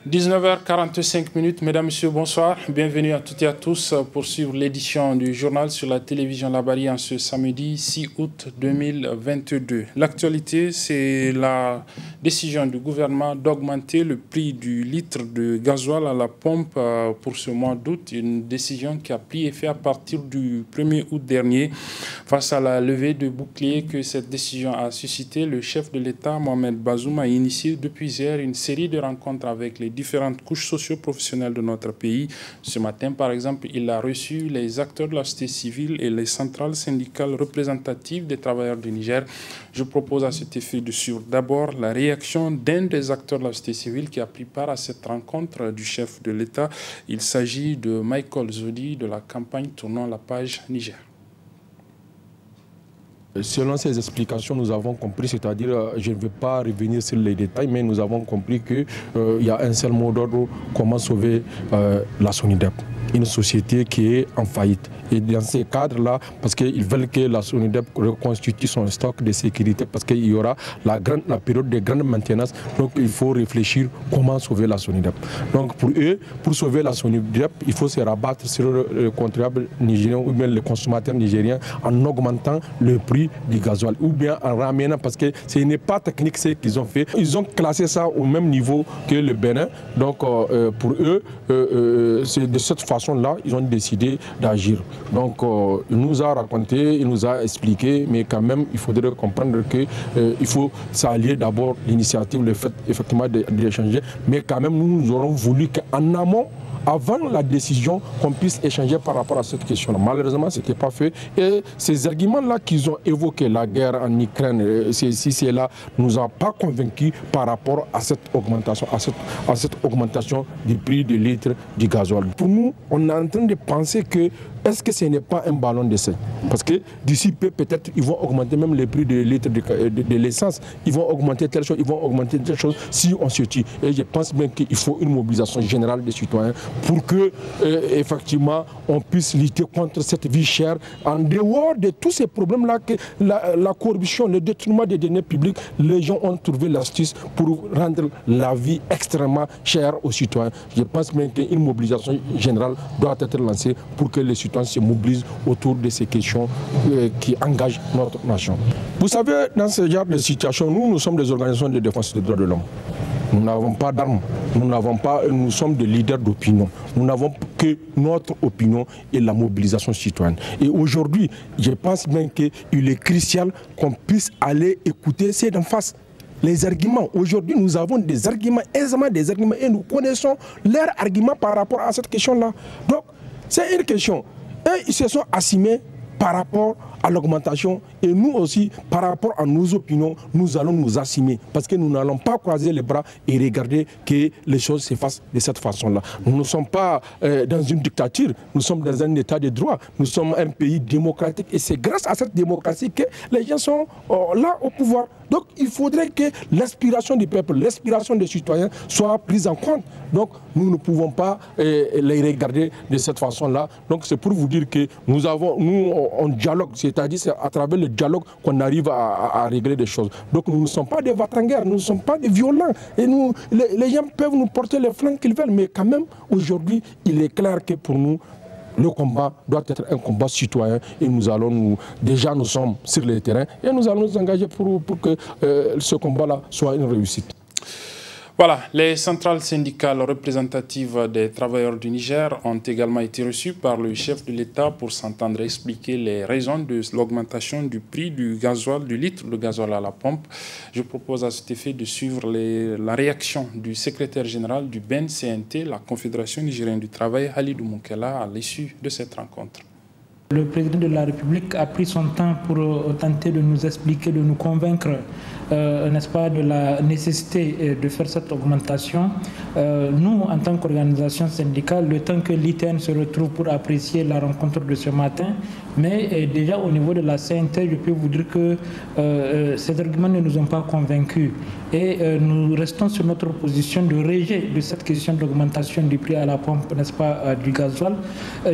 19h45, mesdames, messieurs, bonsoir. Bienvenue à toutes et à tous pour suivre l'édition du journal sur la télévision Labari en ce samedi 6 août 2022. L'actualité, c'est la décision du gouvernement d'augmenter le prix du litre de gasoil à la pompe pour ce mois d'août. Une décision qui a pris effet à partir du 1er août dernier. Face à la levée de boucliers que cette décision a suscité, le chef de l'État, Mohamed Bazoum, a initié depuis hier une série de rencontres avec les différentes couches socio-professionnelles de notre pays. Ce matin, par exemple, il a reçu les acteurs de la société civile et les centrales syndicales représentatives des travailleurs du Niger. Je propose à cet effet de suivre d'abord la réaction d'un des acteurs de la société civile qui a pris part à cette rencontre du chef de l'État. Il s'agit de Michael Zodi de la campagne Tournons la page Niger. Selon ces explications, nous avons compris, c'est-à-dire, je ne vais pas revenir sur les détails, mais nous avons compris qu'il y a un seul mot d'ordre, comment sauver la SONIDEP, une société qui est en faillite. Et dans ces cadres-là, parce qu'ils veulent que la SONIDEP reconstitue son stock de sécurité, parce qu'il y aura la période de grande maintenance, donc il faut réfléchir comment sauver la SONIDEP. Donc pour eux, pour sauver la SONIDEP, il faut se rabattre sur le contribuable nigérien ou bien le consommateur nigérien en augmentant le prix du gasoil ou bien en ramenant, parce que ce n'est pas technique ce qu'ils ont fait. Ils ont classé ça au même niveau que le Bénin. Donc pour eux, c'est de cette façon-là ils ont décidé d'agir. Donc il nous a raconté, il nous a expliqué, mais quand même il faudrait comprendre qu'il faut s'allier d'abord l'initiative, le fait effectivement d'échanger, mais quand même nous aurons voulu qu'en amont, avant la décision, qu'on puisse échanger par rapport à cette question-là. Malheureusement, ce n'était pas fait. Et ces arguments-là qu'ils ont évoqués, la guerre en Ukraine, ceci, cela, ne nous a pas convaincus par rapport à cette augmentation, à cette augmentation du prix de litre du gasoil. Pour nous, on est en train de penser que est-ce que ce n'est pas un ballon d'essai? Parce que d'ici peu, peut-être, ils vont augmenter même les prix de litre de l'essence. Ils vont augmenter telle chose, ils vont augmenter telle chose si on se tue. Et je pense bien qu'il faut une mobilisation générale des citoyens pour que, effectivement, on puisse lutter contre cette vie chère. En dehors de tous ces problèmes-là, que la corruption, le détournement des deniers publics, les gens ont trouvé l'astuce pour rendre la vie extrêmement chère aux citoyens. Je pense bien qu'une mobilisation générale doit être lancée pour que les citoyens se mobilisent autour de ces questions qui engagent notre nation. Vous savez, dans ce genre de situation, nous sommes des organisations de défense des droits de l'homme. Nous n'avons pas d'armes, nous sommes des leaders d'opinion. Nous n'avons que notre opinion et la mobilisation citoyenne. Et aujourd'hui, je pense bien qu'il est crucial qu'on puisse aller écouter ceux d'en face. Les arguments, aujourd'hui nous avons des arguments, aisément des arguments, et nous connaissons leurs arguments par rapport à cette question-là. Donc, c'est une question. Eux, ils se sont assimés par rapport à l'augmentation et nous aussi, par rapport à nos opinions, nous allons nous assumer parce que nous n'allons pas croiser les bras et regarder que les choses se fassent de cette façon-là. Nous ne sommes pas dans une dictature, nous sommes dans un état de droit, nous sommes un pays démocratique et c'est grâce à cette démocratie que les gens sont là au pouvoir. Donc il faudrait que l'aspiration du peuple, l'aspiration des citoyens soit prise en compte. Donc nous ne pouvons pas les regarder de cette façon-là. Donc c'est pour vous dire que nous on dialogue, c'est-à-dire c'est à travers le dialogue qu'on arrive à régler des choses. Donc nous ne sommes pas des vatranguers, nous ne sommes pas des violents. Et les gens peuvent nous porter les flancs qu'ils veulent, mais quand même aujourd'hui il est clair que pour nous, le combat doit être un combat citoyen et nous sommes sur le terrain et nous allons nous engager pour que ce combat-là soit une réussite. Voilà, les centrales syndicales représentatives des travailleurs du Niger ont également été reçues par le chef de l'État pour s'entendre expliquer les raisons de l'augmentation du prix du gasoil, du litre de gasoil à la pompe. Je propose à cet effet de suivre la réaction du secrétaire général du BNCNT, la Confédération nigérienne du travail, Halidou Moukela, à l'issue de cette rencontre. Le président de la République a pris son temps pour tenter de nous expliquer, de nous convaincre, n'est-ce pas, de la nécessité de faire cette augmentation. Nous, en tant qu'organisation syndicale, le temps que l'ITN se retrouve pour apprécier la rencontre de ce matin, Mais déjà au niveau de la CNT, je peux vous dire que ces arguments ne nous ont pas convaincus. Et nous restons sur notre position de rejet de cette question d'augmentation du prix à la pompe, n'est-ce pas, du gasoil.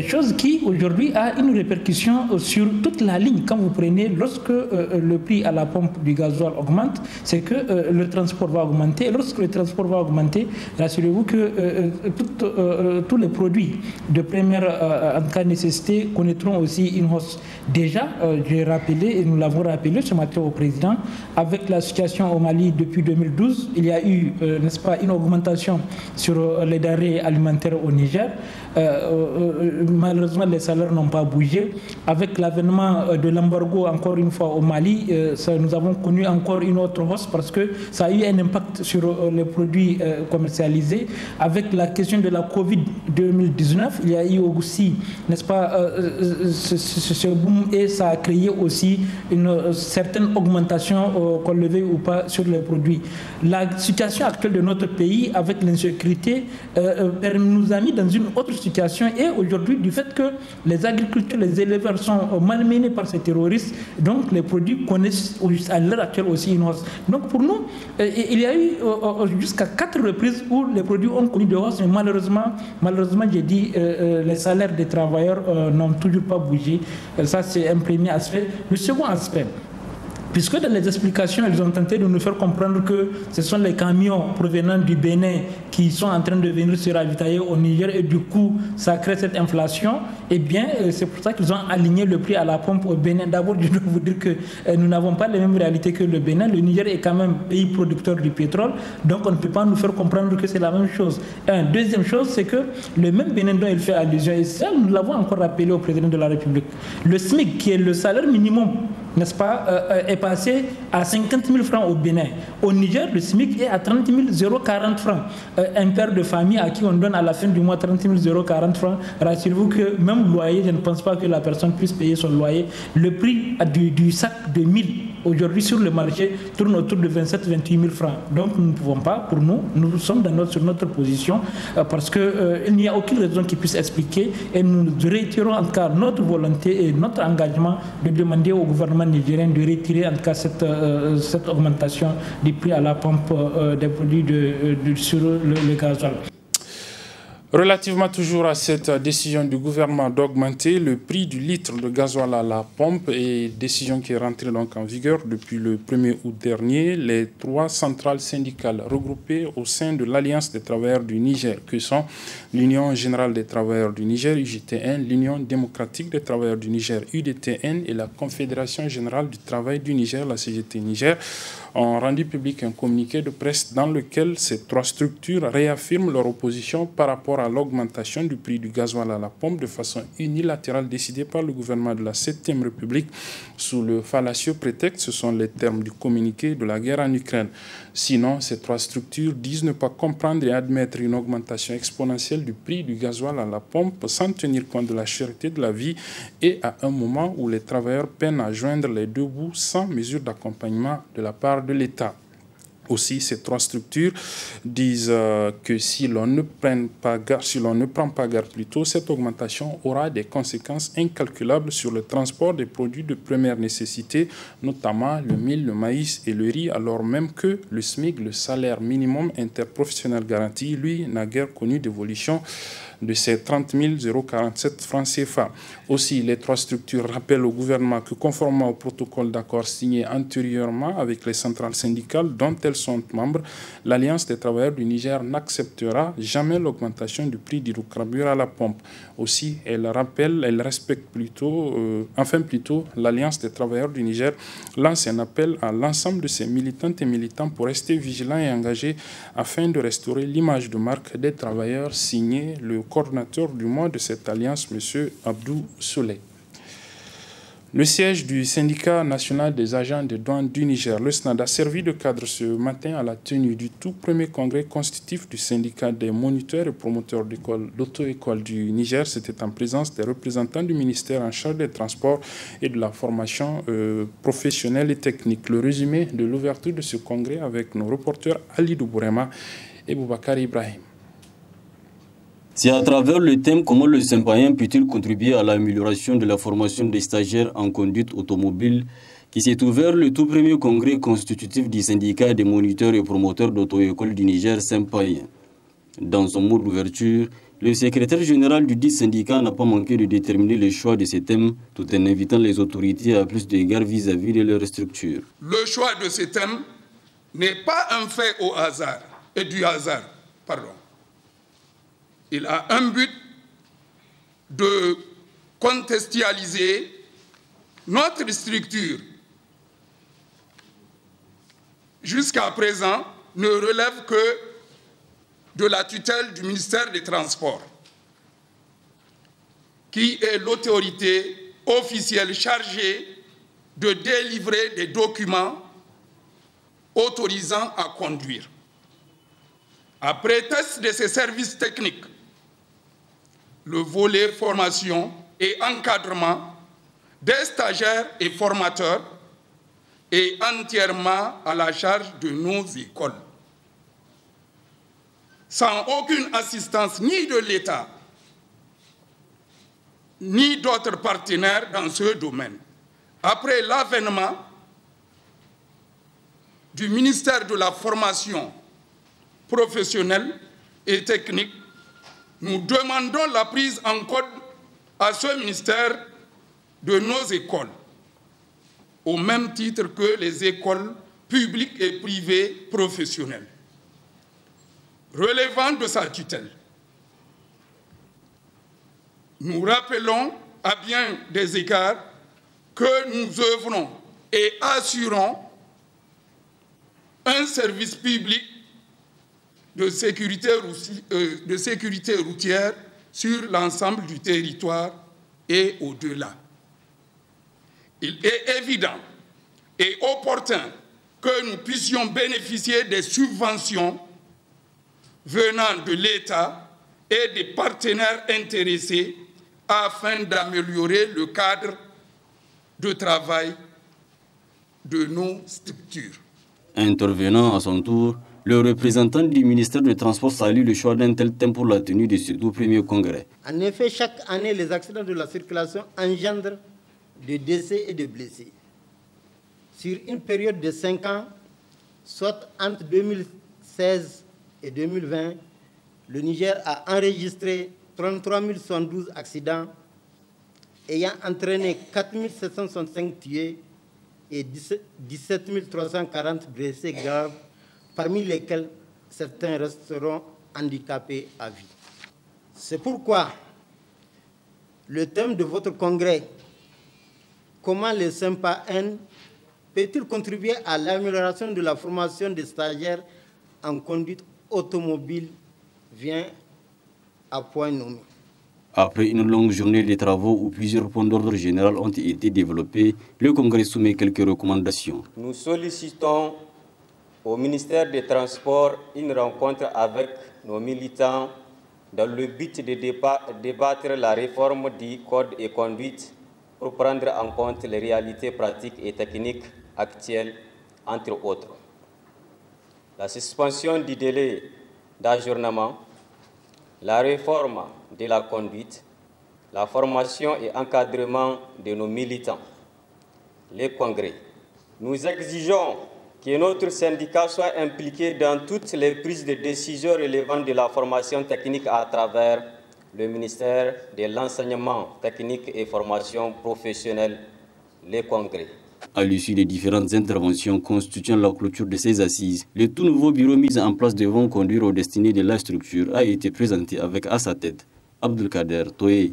Chose qui aujourd'hui a une répercussion sur toute la ligne. Quand vous prenez, lorsque le prix à la pompe du gasoil augmente, c'est que le transport va augmenter. Et lorsque le transport va augmenter, rassurez-vous que tous les produits de première en cas nécessité connaîtront aussi une hausse. Déjà, j'ai rappelé, et nous l'avons rappelé ce matin au président, avec la situation au Mali depuis 2012, il y a eu, n'est-ce pas, une augmentation sur les denrées alimentaires au Niger. Malheureusement, les salaires n'ont pas bougé. Avec l'avènement de l'embargo, encore une fois, au Mali, nous avons connu encore une autre hausse parce que ça a eu un impact sur les produits commercialisés. Avec la question de la Covid 2019, il y a eu aussi, n'est-ce pas, ce boom et ça a créé aussi une certaine augmentation, qu'on le veuille ou pas, sur les produits. La situation actuelle de notre pays avec l'insécurité nous a mis dans une autre situation et aujourd'hui, du fait que les agriculteurs, les éleveurs sont malmenés par ces terroristes, donc les produits connaissent à l'heure actuelle aussi une hausse. Donc pour nous, il y a eu jusqu'à 4 reprises où les produits ont connu de hausse, mais malheureusement j'ai dit, les salaires des travailleurs n'ont toujours pas bougé. Ça, c'est un premier aspect. Le second aspect, puisque dans les explications, ils ont tenté de nous faire comprendre que ce sont les camions provenant du Bénin qui sont en train de venir se ravitailler au Niger et du coup, ça crée cette inflation. Eh bien, c'est pour ça qu'ils ont aligné le prix à la pompe au Bénin. D'abord, je dois vous dire que nous n'avons pas les mêmes réalités que le Bénin. Le Niger est quand même pays producteur du pétrole, donc on ne peut pas nous faire comprendre que c'est la même chose. Deuxième chose, c'est que le même Bénin dont il fait allusion, et ça, nous l'avons encore rappelé au président de la République, le SMIC, qui est le salaire minimum, n'est-ce pas, est passé à 50 000 francs au Bénin. Au Niger, le SMIC est à 30 040 francs. Un père de famille à qui on donne à la fin du mois 30 040 francs, rassurez-vous que même loyer, je ne pense pas que la personne puisse payer son loyer. Le prix du sac de 1000 aujourd'hui sur le marché tourne autour de 27-28 000 francs. Donc nous ne pouvons pas, pour nous sommes sur notre position parce qu'il n'y a aucune raison qui puisse expliquer et nous réitérons en tout cas notre volonté et notre engagement de demander au gouvernement nigérien de retirer en tout cas cette augmentation du prix à la pompe des produits sur le gasoil. Relativement toujours à cette décision du gouvernement d'augmenter le prix du litre de gasoil à la pompe, et décision qui est rentrée donc en vigueur depuis le 1er août dernier, les 3 centrales syndicales regroupées au sein de l'Alliance des travailleurs du Niger, que sont l'Union générale des travailleurs du Niger, UGTN, l'Union démocratique des travailleurs du Niger, UDTN, et la Confédération générale du travail du Niger, la CGT Niger, ont rendu public un communiqué de presse dans lequel ces 3 structures réaffirment leur opposition par rapport à l'augmentation du prix du gasoil à la pompe de façon unilatérale décidée par le gouvernement de la 7e République sous le fallacieux prétexte, ce sont les termes du communiqué, de la guerre en Ukraine. Sinon, ces 3 structures disent ne pas comprendre et admettre une augmentation exponentielle du prix du gasoil à la pompe sans tenir compte de la cherté de la vie et à un moment où les travailleurs peinent à joindre les 2 bouts sans mesure d'accompagnement de la part de l'État. Aussi, ces 3 structures disent que si l'on ne prend pas garde plutôt, cette augmentation aura des conséquences incalculables sur le transport des produits de première nécessité, notamment le mil, le maïs et le riz, alors même que le SMIC, le salaire minimum interprofessionnel garanti, lui, n'a guère connu d'évolution de ces 30 047 francs CFA. Aussi, les 3 structures rappellent au gouvernement que conformément au protocole d'accord signé antérieurement avec les centrales syndicales dont elles sont membres, l'Alliance des travailleurs du Niger n'acceptera jamais l'augmentation du prix du hydrocarbure à la pompe. Aussi, elle respecte plutôt, l'Alliance des travailleurs du Niger lance un appel à l'ensemble de ses militantes et militants pour rester vigilants et engagés afin de restaurer l'image de marque des travailleurs, signé le coordinateur du mois de cette alliance, M. Abdou Souley. Le siège du syndicat national des agents de douane du Niger, le SNAD, a servi de cadre ce matin à la tenue du tout premier congrès constitutif du syndicat des moniteurs et promoteurs d'auto-école du Niger. C'était en présence des représentants du ministère en charge des transports et de la formation professionnelle et technique. Le résumé de l'ouverture de ce congrès avec nos reporters Ali Doubourema et Boubacar Ibrahim. C'est à travers le thème « Comment le Saint-Païen peut-il contribuer à l'amélioration de la formation des stagiaires en conduite automobile » qui s'est ouvert le tout premier congrès constitutif du syndicat des moniteurs et promoteurs d'auto-école du Niger Saint-Païen. Dans son mot d'ouverture, le secrétaire général du dit syndicat n'a pas manqué de déterminer le choix de ces thèmes tout en invitant les autorités à plus d'égard vis-à-vis de leur structure. Le choix de ces thèmes n'est pas un fait au hasard, du hasard. Il a un but de contextualiser notre structure. Jusqu'à présent, ne relève que de la tutelle du ministère des Transports, qui est l'autorité officielle chargée de délivrer des documents autorisant à conduire. Après test de ces services techniques, le volet formation et encadrement des stagiaires et formateurs est entièrement à la charge de nos écoles, sans aucune assistance ni de l'État, ni d'autres partenaires dans ce domaine. Après l'avènement du ministère de la Formation professionnelle et technique, nous demandons la prise en compte à ce ministère de nos écoles, au même titre que les écoles publiques et privées professionnelles, relevant de sa tutelle. Nous rappelons à bien des égards que nous œuvrons et assurons un service public de sécurité routière sur l'ensemble du territoire et au-delà. Il est évident et opportun que nous puissions bénéficier des subventions venant de l'État et des partenaires intéressés afin d'améliorer le cadre de travail de nos structures. Intervenant à son tour, le représentant du ministère des Transports salue le choix d'un tel thème pour la tenue de ce tout premier congrès. En effet, chaque année, les accidents de la circulation engendrent de décès et de blessés. Sur une période de 5 ans, soit entre 2016 et 2020, le Niger a enregistré 33 072 accidents ayant entraîné 4 765 tués et 17 340 blessés graves, parmi lesquels certains resteront handicapés à vie. C'est pourquoi le thème de votre congrès, comment le Saint-Païen peut-il contribuer à l'amélioration de la formation des stagiaires en conduite automobile, vient à point nommé. Après une longue journée de travaux où plusieurs points d'ordre général ont été développés, le Congrès soumet quelques recommandations. Nous sollicitons au ministère des Transports une rencontre avec nos militants dans le but de débattre la réforme du Code et conduite pour prendre en compte les réalités pratiques et techniques actuelles, entre autres. La suspension du délai d'ajournement, la réforme de la conduite, la formation et encadrement de nos militants, les congrès. Nous exigeons que notre syndicat soit impliqué dans toutes les prises de décision relevant de la formation technique à travers le ministère de l'enseignement technique et formation professionnelle, les congrès. À l'issue des différentes interventions constituant la clôture de ces assises, le tout nouveau bureau mis en place devant conduire aux destinées de la structure a été présenté avec à sa tête Abdelkader Toye.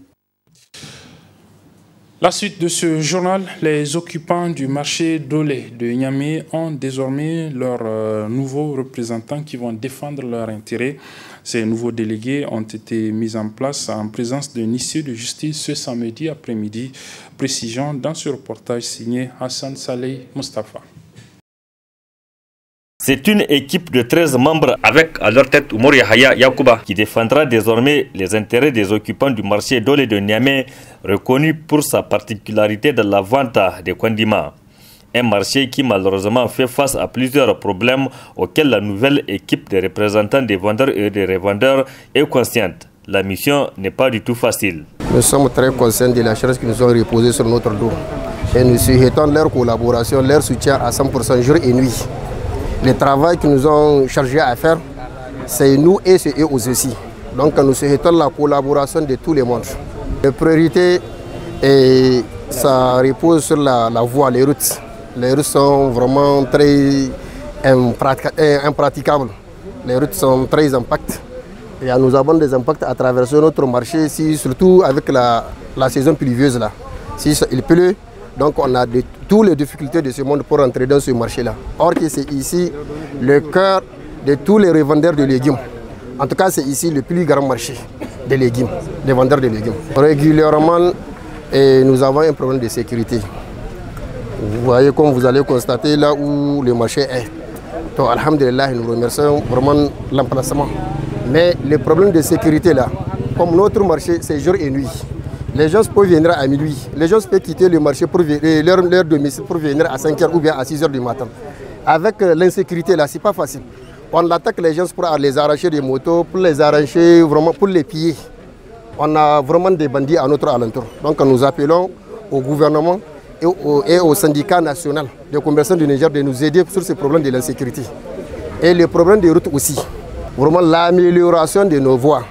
La suite de ce journal, les occupants du marché d'Olé de Niamey ont désormais leurs nouveaux représentants qui vont défendre leurs intérêts. Ces nouveaux délégués ont été mis en place en présence d'un huissier de justice ce samedi après-midi. Précision dans ce reportage signé Hassan Saleh Mustafa. C'est une équipe de 13 membres avec à leur tête Oumar Yahya Yakouba qui défendra désormais les intérêts des occupants du marché d'Olé de Niamey, reconnu pour sa particularité dans la vente des condiments. Un marché qui malheureusement fait face à plusieurs problèmes auxquels la nouvelle équipe des représentants des vendeurs et des revendeurs est consciente. la mission n'est pas du tout facile. Nous sommes très conscients de la charge qui nous ont reposée sur notre dos. Et nous souhaitons leur collaboration, leur soutien à 100% jour et nuit. Le travail qu'ils nous ont chargé à faire, c'est nous et c'est eux aussi. Donc nous souhaitons la collaboration de tout le monde. La priorité, ça repose sur la voie, les routes. Les routes sont vraiment très impraticables. Les routes sont très impactes. Et nous avons des impacts à traverser notre marché, surtout avec la saison pluvieuse. Là. Si il pleut, donc on a toutes les difficultés de ce monde pour entrer dans ce marché-là. Or que c'est ici le cœur de tous les revendeurs de légumes. En tout cas, c'est ici le plus grand marché des légumes, des vendeurs de légumes. Régulièrement, nous avons un problème de sécurité. Vous voyez, comme vous allez constater là où le marché est. Donc, alhamdulillah, nous remercions vraiment l'emplacement. Mais le problème de sécurité là, comme notre marché, c'est jour et nuit. Les gens peuvent venir à minuit. Les gens peuvent quitter le marché pour leur domicile pour venir à 5h ou bien à 6h du matin. Avec l'insécurité là, c'est pas facile. On attaque les gens pour les arracher des motos, pour les arracher, vraiment pour les piller. On a vraiment des bandits à notre alentour. Donc nous appelons au gouvernement et au syndicat national des commerçants du Niger de nous aider sur ces problèmes de l'insécurité. Et les problèmes des routes aussi. Vraiment l'amélioration de nos voies.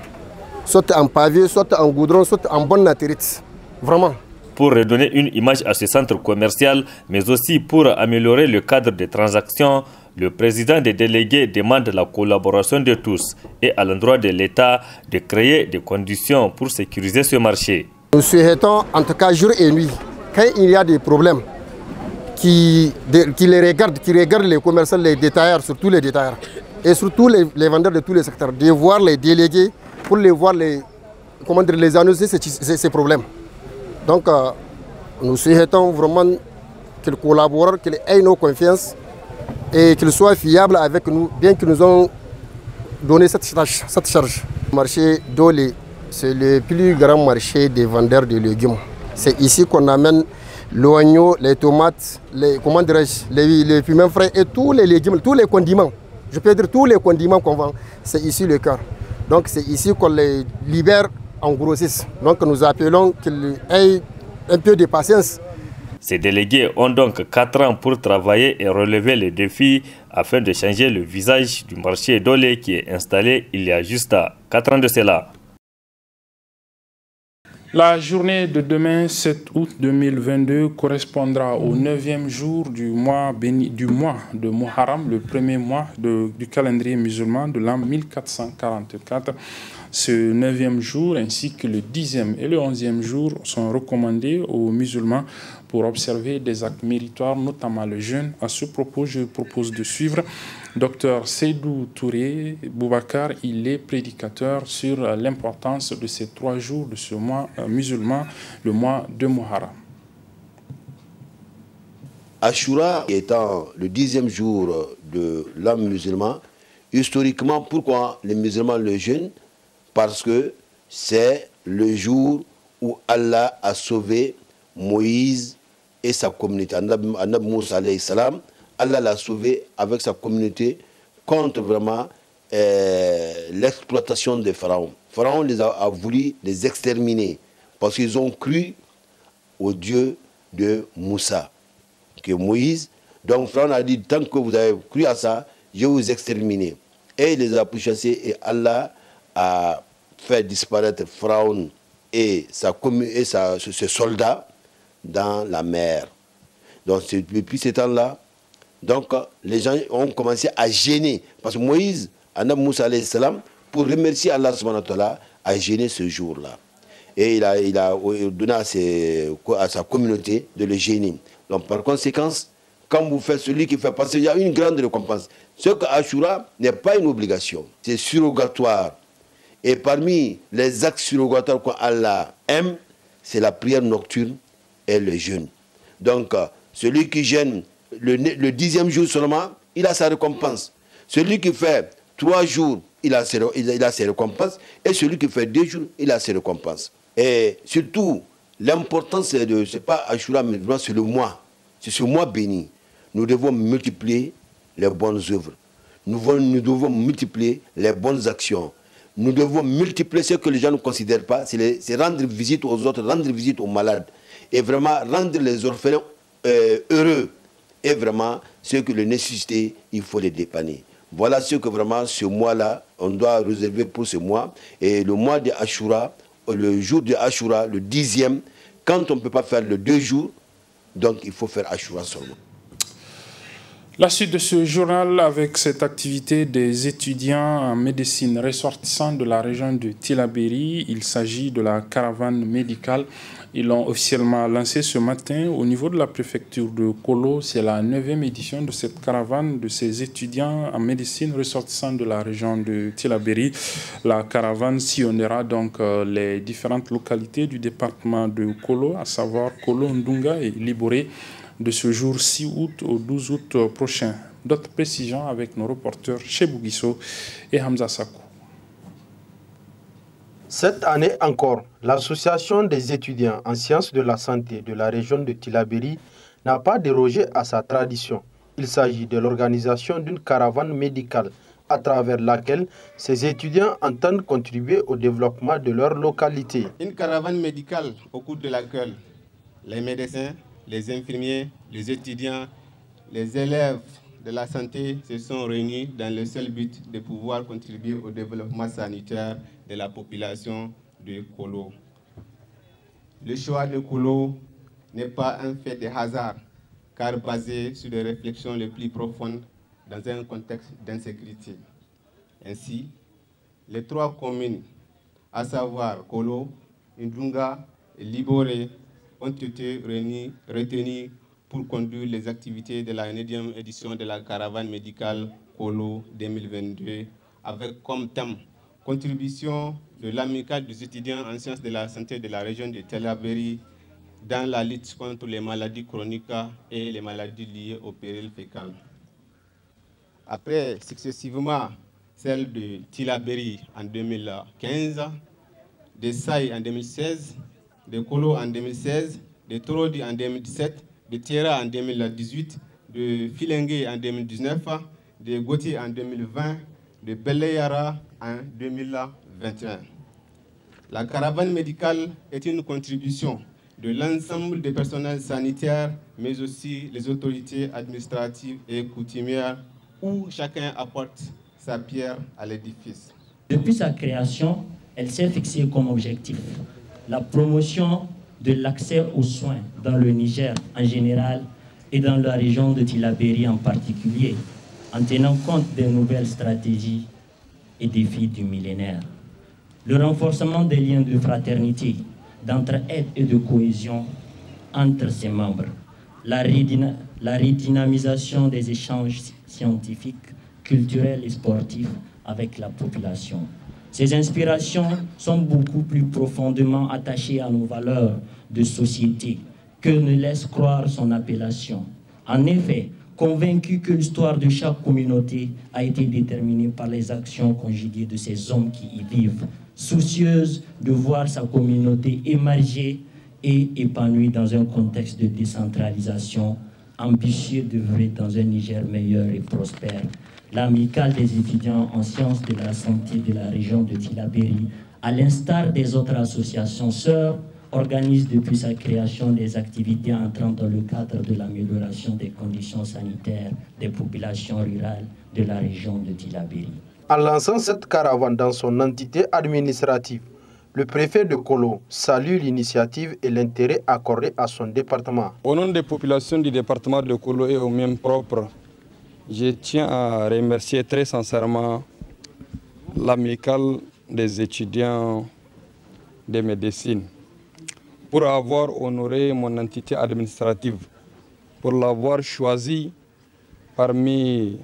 Soit en pavé, soit en goudron, soit en bonne latérite. Vraiment. Pour redonner une image à ce centre commercial, mais aussi pour améliorer le cadre des transactions, le président des délégués demande la collaboration de tous et à l'endroit de l'État de créer des conditions pour sécuriser ce marché. Nous souhaitons, en tout cas jour et nuit, quand il y a des problèmes qui regardent les commerçants, les détaillants, surtout les détaillants, et surtout les vendeurs de tous les secteurs, de voir les délégués pour les voir, les annoncer ces problèmes. Donc, nous souhaitons vraiment qu'ils collaborent, qu'ils aient nos confiances et qu'ils soient fiables avec nous, bien qu'ils nous ont donné cette charge. Le marché d'Olé, c'est le plus grand marché des vendeurs de légumes. C'est ici qu'on amène l'oignon, les tomates, les piments frais et tous les légumes, tous les condiments. Je peux dire tous les condiments qu'on vend, c'est ici le cœur. Donc c'est ici qu'on les libère en grossiste. Donc nous appelons qu'ils aient un peu de patience. Ces délégués ont donc 4 ans pour travailler et relever les défis afin de changer le visage du marché d'Olé qui est installé il y a juste 4 ans de cela. La journée de demain, 7 août 2022, correspondra au 9e jour du mois de Muharram, le premier mois du calendrier musulman de l'an 1444. Ce 9e jour ainsi que le 10e et le 11e jour sont recommandés aux musulmans pour observer des actes méritoires, notamment le jeûne. À ce propos, je propose de suivre Dr Seydou Touré Boubacar. Il est prédicateur sur l'importance de ces 3 jours de ce mois musulman, le mois de Muharram. Ashura étant le 10e jour de l'an musulman, historiquement, pourquoi les musulmans le jeûnent? Parce que c'est le jour où Allah a sauvé Moïse et sa communauté. Anab Moussa alayhi salam, Allah l'a sauvé avec sa communauté contre vraiment l'exploitation des pharaons. Pharaon a voulu les exterminer parce qu'ils ont cru au Dieu de Moussa, que Moïse. Donc Pharaon a dit, tant que vous avez cru à ça, je vais vous exterminer. Et il les a pourchassés et Allah a fait disparaître Pharaon et ses soldats dans la mer. Donc depuis ce temps-là, donc les gens ont commencé à gêner. Parce que Moïse, Anab Moussa alayhi salam, pour remercier Allah subhanahu wa ta'ala, a gêné ce jour-là. Et il a donné à sa communauté de le gêner. Donc par conséquent, quand vous faites celui qui fait passer, il y a une grande récompense. Ce que Ashura n'est pas une obligation, c'est surrogatoire. Et parmi les actes surrogatoires qu'Allah aime, c'est la prière nocturne et le jeûne. Donc, celui qui jeûne le 10e jour seulement, il a sa récompense. Celui qui fait 3 jours, il a ses récompenses. Et celui qui fait 2 jours, il a ses récompenses. Et surtout, l'importance, c'est pas Ashura, mais c'est le mois. C'est ce mois béni. Nous devons multiplier les bonnes œuvres. Nous devons multiplier les bonnes actions. nous devons multiplier ce que les gens ne considèrent pas, c'est rendre visite aux autres, rendre visite aux malades. Et vraiment rendre les orphelins heureux. Et vraiment, ce que les nécessités, il faut les dépanner. Voilà ce que vraiment ce mois-là, on doit réserver pour ce mois. Et le mois de Ashura, le jour de Ashura, le 10e, quand on ne peut pas faire le 2 jours, donc il faut faire Ashura seulement. La suite de ce journal avec cette activité des étudiants en médecine ressortissants de la région de Tillabéri. Il s'agit de la caravane médicale. Ils l'ont officiellement lancé ce matin au niveau de la préfecture de Kolo. C'est la 9e édition de cette caravane de ces étudiants en médecine ressortissants de la région de Tillabéri. La caravane sillonnera donc les différentes localités du département de Kolo, à savoir Kolo, Ndunga et Liboré, de ce jour 6 août au 12 août prochain. D'autres précisions avec nos reporters Chebou Guisso et Hamza Sakou. Cette année encore, l'Association des étudiants en sciences de la santé de la région de Tillabéri n'a pas dérogé à sa tradition. Il s'agit de l'organisation d'une caravane médicale à travers laquelle ces étudiants entendent contribuer au développement de leur localité. Une caravane médicale au cours de laquelle les médecins, les infirmiers, les étudiants, les élèves de la santé se sont réunis dans le seul but de pouvoir contribuer au développement sanitaire de la population de Kolo. Le choix de Kolo n'est pas un fait de hasard, car basé sur des réflexions les plus profondes dans un contexte d'insécurité. Ainsi, les 3 communes, à savoir Kolo, Ndunga et Liboré, ont été retenues pour conduire les activités de la 9e édition de la caravane médicale Kolo 2022, avec comme thème contribution de l'amicale des étudiants en sciences de la santé de la région de Tillabéri dans la lutte contre les maladies chroniques et les maladies liées au péril fécal. Après successivement celle de Tillabéri en 2015, de Saï en 2016, de Kolo en 2016, de Torodi en 2017, de Tierra en 2018, de Filengue en 2019, de Gautier en 2020, de Beleyara en 2021. La caravane médicale est une contribution de l'ensemble des personnels sanitaires, mais aussi les autorités administratives et coutumières, où chacun apporte sa pierre à l'édifice. Depuis sa création, elle s'est fixée comme objectif la promotion de l'accès aux soins dans le Niger en général et dans la région de Tillabéri en particulier, en tenant compte des nouvelles stratégies et défis du millénaire. Le renforcement des liens de fraternité, d'entraide et de cohésion entre ses membres, la redynamisation des échanges scientifiques, culturels et sportifs avec la population. Ces inspirations sont beaucoup plus profondément attachées à nos valeurs de société que ne laisse croire son appellation. En effet, convaincu que l'histoire de chaque communauté a été déterminée par les actions conjuguées de ces hommes qui y vivent, soucieuse de voir sa communauté émerger et épanouie dans un contexte de décentralisation, ambitieux d'œuvrer dans un Niger meilleur et prospère. L'amicale des étudiants en sciences de la santé de la région de Tillabéri, à l'instar des autres associations sœurs, organise depuis sa création des activités entrant dans le cadre de l'amélioration des conditions sanitaires des populations rurales de la région de Tillabéri. En lançant cette caravane dans son entité administrative, le préfet de Kolo salue l'initiative et l'intérêt accordé à son département. Au nom des populations du département de Kolo et au même propre, je tiens à remercier très sincèrement l'amicale des étudiants de médecine pour avoir honoré mon entité administrative, pour l'avoir choisi parmi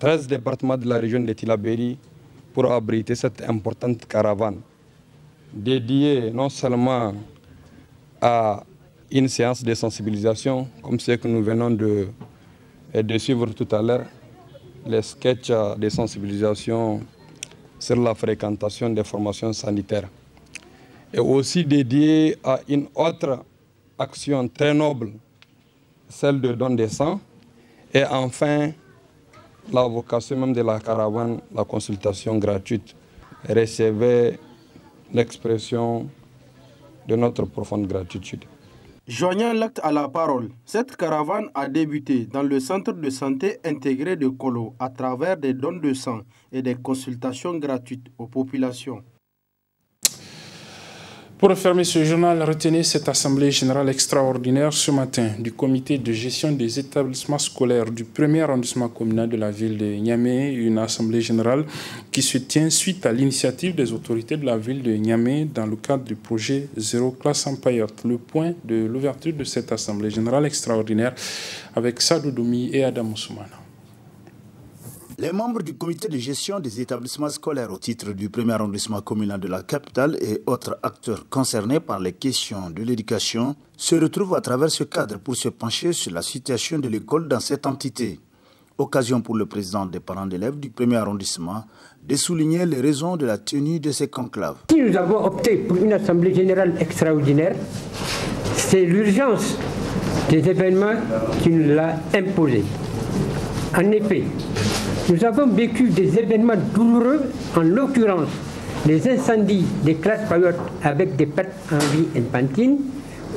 13 départements de la région de Tillabéri pour abriter cette importante caravane dédiée non seulement à une séance de sensibilisation comme ce que nous venons de suivre tout à l'heure, les sketchs de sensibilisation sur la fréquentation des formations sanitaires, et aussi dédié à une autre action très noble, celle de don de sang, et enfin la vocation même de la caravane, la consultation gratuite recevait l'expression de notre profonde gratitude. Joignant l'acte à la parole, cette caravane a débuté dans le centre de santé intégré de Kolo à travers des dons de sang et des consultations gratuites aux populations. Pour refermer ce journal, retenez cette assemblée générale extraordinaire ce matin du comité de gestion des établissements scolaires du 1er arrondissement communal de la ville de Niamey, une assemblée générale qui se tient suite à l'initiative des autorités de la ville de Niamey dans le cadre du projet Zéro classe en paillotte. Le point de l'ouverture de cette assemblée générale extraordinaire avec Sadou Doumi et Adam Ousmane. Les membres du comité de gestion des établissements scolaires au titre du 1er arrondissement communal de la capitale et autres acteurs concernés par les questions de l'éducation se retrouvent à travers ce cadre pour se pencher sur la situation de l'école dans cette entité. Occasion pour le président des parents d'élèves du 1er arrondissement de souligner les raisons de la tenue de ces conclaves. Si nous avons opté pour une assemblée générale extraordinaire, c'est l'urgence des événements qui nous l'a imposé. En effet, nous avons vécu des événements douloureux, en l'occurrence les incendies des classes paillotes avec des pertes en vie infantile,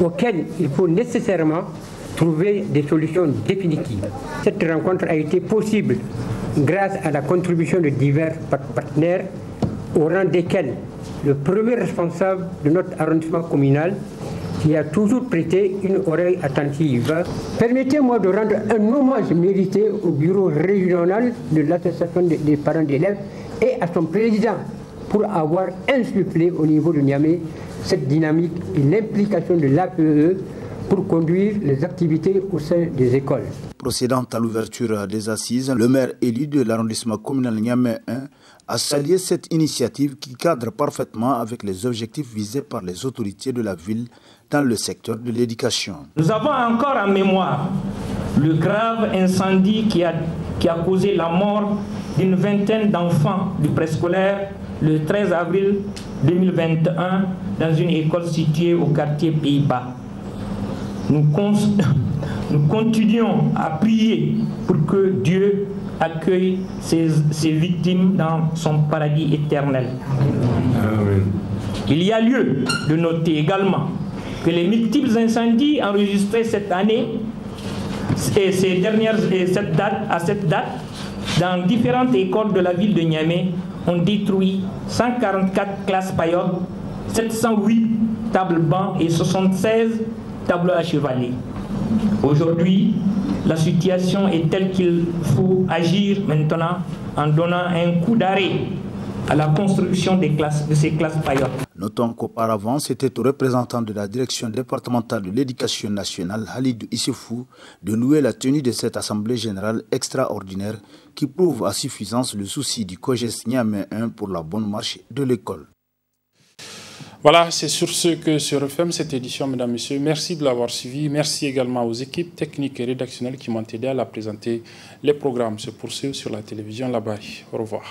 auxquelles il faut nécessairement trouver des solutions définitives. Cette rencontre a été possible grâce à la contribution de divers partenaires, au rang desquels le premier responsable de notre arrondissement communal, qui a toujours prêté une oreille attentive. Permettez-moi de rendre un hommage mérité au bureau régional de l'association des parents d'élèves et à son président pour avoir insufflé au niveau de Niamey cette dynamique et l'implication de l'APE pour conduire les activités au sein des écoles. Procédant à l'ouverture des assises, le maire élu de l'arrondissement communal Niamey 1 a salué cette initiative qui cadre parfaitement avec les objectifs visés par les autorités de la ville dans le secteur de l'éducation. Nous avons encore en mémoire le grave incendie qui a causé la mort d'une vingtaine d'enfants du préscolaire le 13 avril 2021 dans une école située au quartier Pays-Bas. Nous continuons à prier pour que Dieu accueille ces victimes dans son paradis éternel. Amen. Il y a lieu de noter également que les multiples incendies enregistrés cette année et à cette date dans différentes écoles de la ville de Niamey ont détruit 144 classes paillotes, 708 tables bancs et 76 tableaux à chevalet. Aujourd'hui, la situation est telle qu'il faut agir maintenant en donnant un coup d'arrêt à la construction de ces classes paillotes. Notons qu'auparavant, c'était au représentant de la direction départementale de l'éducation nationale, Halidou Issefou, de louer la tenue de cette assemblée générale extraordinaire qui prouve à suffisance le souci du COGES Niamey 1 pour la bonne marche de l'école. Voilà, c'est sur ce que se referme cette édition, mesdames, messieurs. Merci de l'avoir suivi. Merci également aux équipes techniques et rédactionnelles qui m'ont aidé à la présenter. Les programmes se poursuivent sur la télévision Labari. Au revoir.